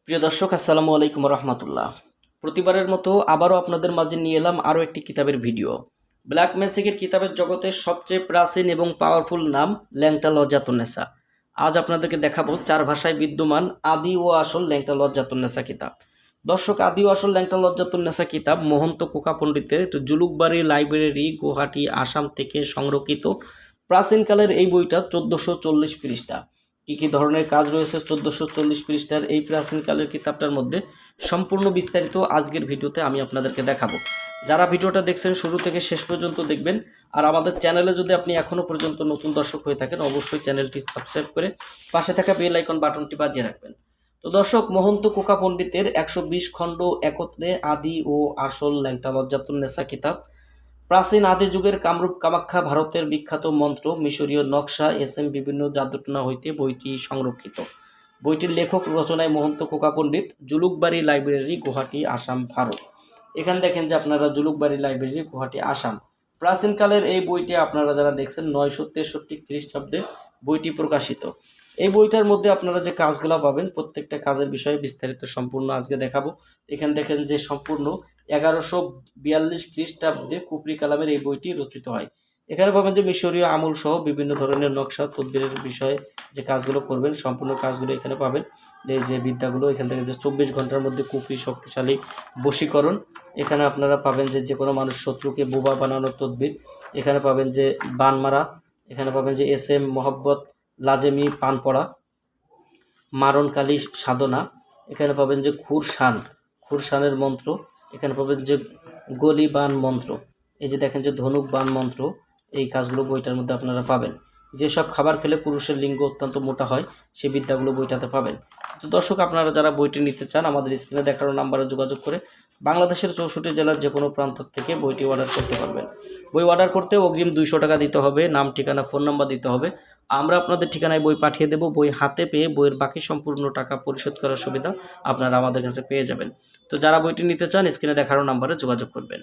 প্রিয় দর্শক, আসসালামু আলাইকুম রহমতুল্লাহ। প্রতিবারের মতো আবারও আপনাদের মাঝে নিয়ে এলাম আরও একটি কিতাবের ভিডিও। ব্ল্যাক ম্যাজিকের কিতাবের জগতের সবচেয়ে প্রাচীন এবং পাওয়ারফুল নাম ল্যাংটা লজ্জাতুন্নেসা। আজ আপনাদেরকে দেখাবো 4 ভাষায় বিদ্যমান আদি ও আসল ল্যাংটা লজ্জাতুন্নেসা কিতাব। দর্শক, আদি ও আসল ল্যাংটা লজ্জাতুন্নেসা কিতাব মহন্ত কোকা পণ্ডিতের জুলুকবাড়ি লাইব্রেরি, গুয়াহাটি, আসাম থেকে সংরক্ষিত প্রাচীনকালের এই বইটা 1440 পৃষ্ঠা। কী কী ধরনের কাজ রয়েছে 1440 পৃষ্ঠার এই প্রাচীনকালের কিতাবটার মধ্যে সম্পূর্ণ বিস্তারিত আজকের ভিডিওতে আমি আপনাদেরকে দেখাবো। যারা ভিডিওটা দেখছেন শুরু থেকে শেষ পর্যন্ত দেখবেন। আর আমাদের চ্যানেলে যদি আপনি এখনও পর্যন্ত নতুন দর্শক হয়ে থাকেন, অবশ্যই চ্যানেলটি সাবস্ক্রাইব করে পাশে থাকা বেল আইকন বাটনটি বাজিয়ে রাখবেন। তো দর্শক, মহন্ত কোকা পণ্ডিতের 120 খণ্ড একত্রে আদি ও আসল ল্যাংটা লজ্জাতুন্নেসা কিতাব। প্রাচীন আদি যুগের কামরূপ কামাখ্যা ভারতের বিখ্যাত মন্ত্র, মিশরীয় নকশা, বিভিন্ন জাদুটনা হইতে বইটি সংরক্ষিত। বইটির লেখক রচনায় মহন্ত কোকা পণ্ডিত, জুলুকবাড়ি লাইব্রেরি, গুয়াহাটি, আসাম, ভারত। এখানে দেখেন যে আপনারা জুলুকবাড়ি লাইব্রেরি, গুয়াহাটি, আসাম। প্রাচীনকালের এই বইটি আপনারা যারা দেখছেন 963 খ্রিস্টাব্দে বইটি প্রকাশিত। এই বইটার মধ্যে আপনারা যে কাজগুলো পাবেন প্রত্যেকটা কাজের বিষয়ে বিস্তারিত সম্পূর্ণ আজকে দেখাবো। এখানে দেখেন যে সম্পূর্ণ 1142 খ্রিস্টাব্দে কুফরি কালামের এই বইটি রচিত হয়। এখানে পাবেন যে মিশরীয় আমল সহ বিভিন্ন ধরনের নকশা তদবিরের বিষয়ে যে কাজগুলো করবেন সম্পূর্ণ কাজগুলো এখানে পাবেন। এই যে বিদ্যাগুলো এখান থেকে যে 24 ঘন্টার মধ্যে কুফরি শক্তিশালী বশীকরণ, এখানে আপনারা পাবেন যে যে কোনো মানুষ শত্রুকে বোবা বানানোর তদবির, এখানে পাবেন যে বান মারা, এখানে পাবেন যে SM মোহাব্বত লাজেমি পান পড়া, মারণকালী সাধনা, এখানে পাবেন যে খুরশানের মন্ত্র, এখানে পাবেন যে গলি বান মন্ত্র, এই যে দেখেন যে ধনুক বান মন্ত্র। এই কাজগুলো বইটার মধ্যে আপনারা পাবেন। যেসব খাবার খেলে পুরুষের লিঙ্গ অত্যন্ত মোটা হয় সেই বিদ্যাগুলো বইটাতে পাবেন। তো দর্শক, আপনারা যারা বইটি নিতে চান আমাদের স্ক্রিনে দেখানো নাম্বারে যোগাযোগ করে বাংলাদেশের 64 জেলার যে কোনো প্রান্ত থেকে বইটি অর্ডার করতে পারবেন। বই অর্ডার করতে অগ্রিম 200 টাকা দিতে হবে, নাম, ঠিকানা, ফোন নাম্বার দিতে হবে। আমরা আপনাদের ঠিকানায় বই পাঠিয়ে দেব। বই হাতে পেয়ে বইয়ের বাকি সম্পূর্ণ টাকা পরিশোধ করার সুবিধা আপনারা আমাদের কাছে পেয়ে যাবেন। তো যারা বইটি নিতে চান স্ক্রিনে দেখানো নাম্বারে যোগাযোগ করবেন।